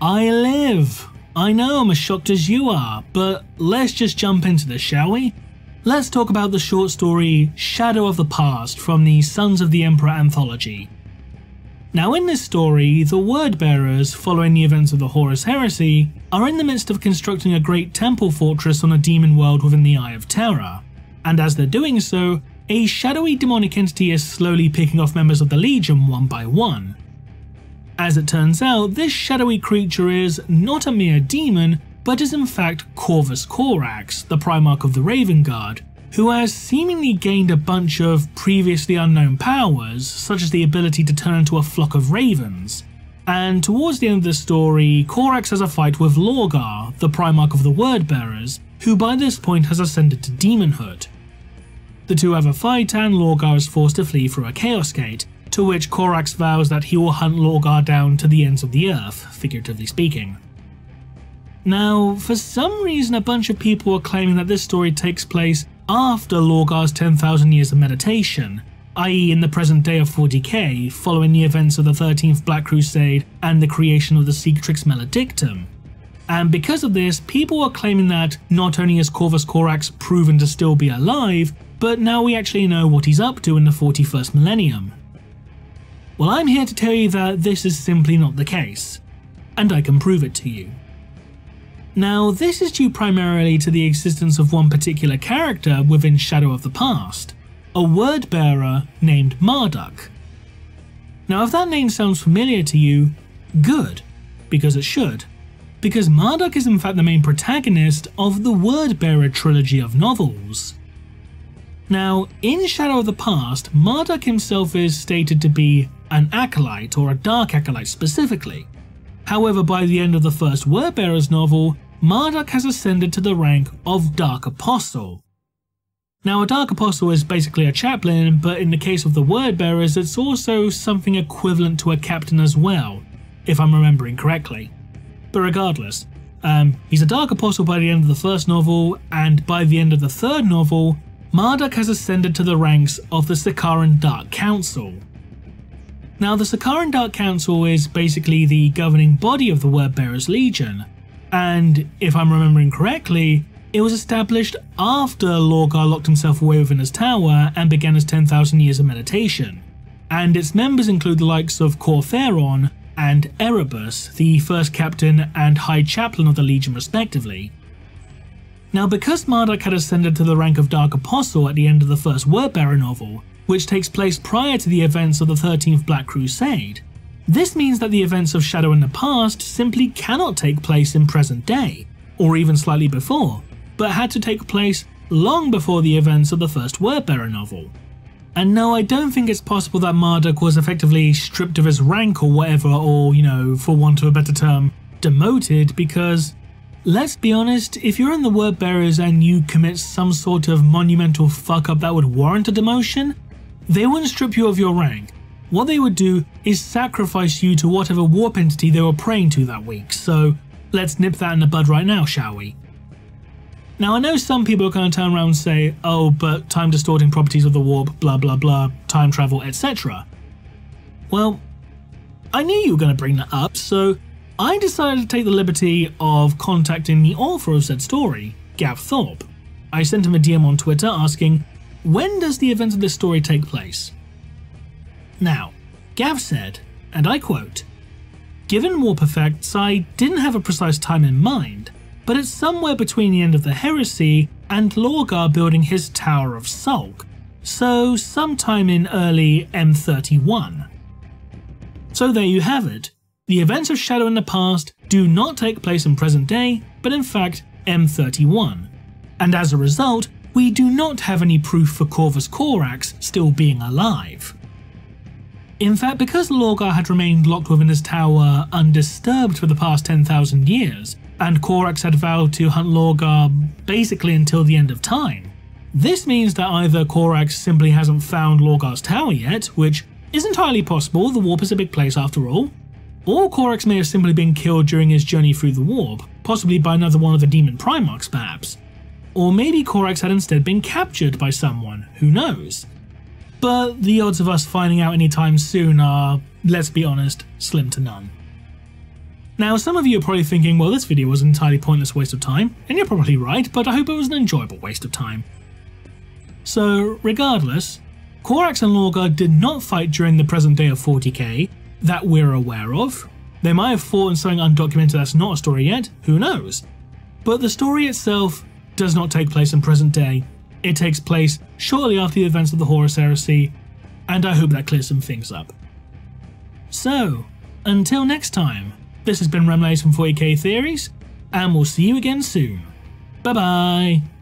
I live! I know I'm as shocked as you are, but let's just jump into this, shall we? Let's talk about the short story Shadow of the Past from the Sons of the Emperor anthology. Now in this story, the Word-Bearers, following the events of the Horus Heresy, are in the midst of constructing a great temple fortress on a demon world within the Eye of Terror, and as they're doing so, a shadowy demonic entity is slowly picking off members of the Legion one by one. As it turns out, this shadowy creature is not a mere demon, but is in fact Corvus Corax, the Primarch of the Raven Guard, who has seemingly gained a bunch of previously unknown powers, such as the ability to turn into a flock of ravens. And towards the end of the story, Corax has a fight with Lorgar, the Primarch of the Word-Bearers, who by this point has ascended to demonhood. The two have a fight and Lorgar is forced to flee through a Chaos Gate, to which Corax vows that he will hunt Lorgar down to the ends of the earth, figuratively speaking. Now, for some reason a bunch of people are claiming that this story takes place after Lorgar's 10,000 years of meditation, i.e. in the present day of 40k, following the events of the 13th Black Crusade and the creation of the Cicatrix Maledictum. And because of this, people are claiming that not only is Corvus Corax proven to still be alive, but now we actually know what he's up to in the 41st millennium. Well, I'm here to tell you that this is simply not the case, and I can prove it to you. Now, this is due primarily to the existence of one particular character within Shadow of the Past, a word-bearer named Marduk. Now, if that name sounds familiar to you, good, because it should, because Marduk is in fact the main protagonist of the Word-Bearer trilogy of novels. Now, in Shadow of the Past, Marduk himself is stated to be an acolyte, or a dark acolyte specifically. However, by the end of the first Word-Bearers novel, Marduk has ascended to the rank of Dark Apostle. Now, a Dark Apostle is basically a chaplain, but in the case of the Word-Bearers, it's also something equivalent to a captain as well, if I'm remembering correctly. But regardless, he's a Dark Apostle by the end of the first novel, and by the end of the third novel, Marduk has ascended to the ranks of the Sakaran Dark Council. Now, the Sakaran Dark Council is basically the governing body of the Word-Bearers Legion, and if I'm remembering correctly, it was established after Lorgar locked himself away within his tower and began his 10,000 years of meditation, and its members include the likes of Corferon and Erebus, the first captain and high chaplain of the Legion respectively. Now, because Marduk had ascended to the rank of Dark Apostle at the end of the first Word-Bearer novel, which takes place prior to the events of the 13th Black Crusade, this means that the events of Shadow in the Past simply cannot take place in present day, or even slightly before, but had to take place long before the events of the first Word-Bearer novel. And no, I don't think it's possible that Marduk was effectively stripped of his rank or whatever, or, for want of a better term, demoted, because, let's be honest, if you're in the Word-Bearers and you commit some sort of monumental fuck-up that would warrant a demotion, they wouldn't strip you of your rank. What they would do is sacrifice you to whatever warp entity they were praying to that week, so let's nip that in the bud right now, shall we? Now, I know some people are going to turn around and say, oh, but time distorting properties of the warp, blah blah blah, time travel, etc. Well, I knew you were going to bring that up, so I decided to take the liberty of contacting the author of said story, Gav Thorpe. I sent him a DM on Twitter asking, when does the events of this story take place? Now, Gav said, and I quote, "Given warp effects, I didn't have a precise time in mind, but it's somewhere between the end of the Heresy and Lorgar building his Tower of Sulk, so sometime in early M31. So there you have it. The events of Shadow in the Past do not take place in present day, but in fact M31, and as a result, we do not have any proof for Corvus Corax still being alive. In fact, because Lorgar had remained locked within his tower undisturbed for the past 10,000 years, and Corax had vowed to hunt Lorgar basically until the end of time, this means that either Corax simply hasn't found Lorgar's tower yet, which is entirely possible, the warp is a big place after all, or Corax may have simply been killed during his journey through the warp, possibly by another one of the Daemon Primarchs perhaps. Or maybe Corax had instead been captured by someone, who knows? But the odds of us finding out anytime soon are, let's be honest, slim to none. Now, some of you are probably thinking, well, this video was an entirely pointless waste of time, and you're probably right, but I hope it was an enjoyable waste of time. So, regardless, Corax and Lorgar did not fight during the present day of 40k that we're aware of. They might have fought in something undocumented that's not a story yet, who knows? But the story itself does not take place in present day. It takes place shortly after the events of the Horus Heresy, and I hope that clears some things up. So, until next time, this has been Remleiz from 40k Theories, and we'll see you again soon. Bye bye!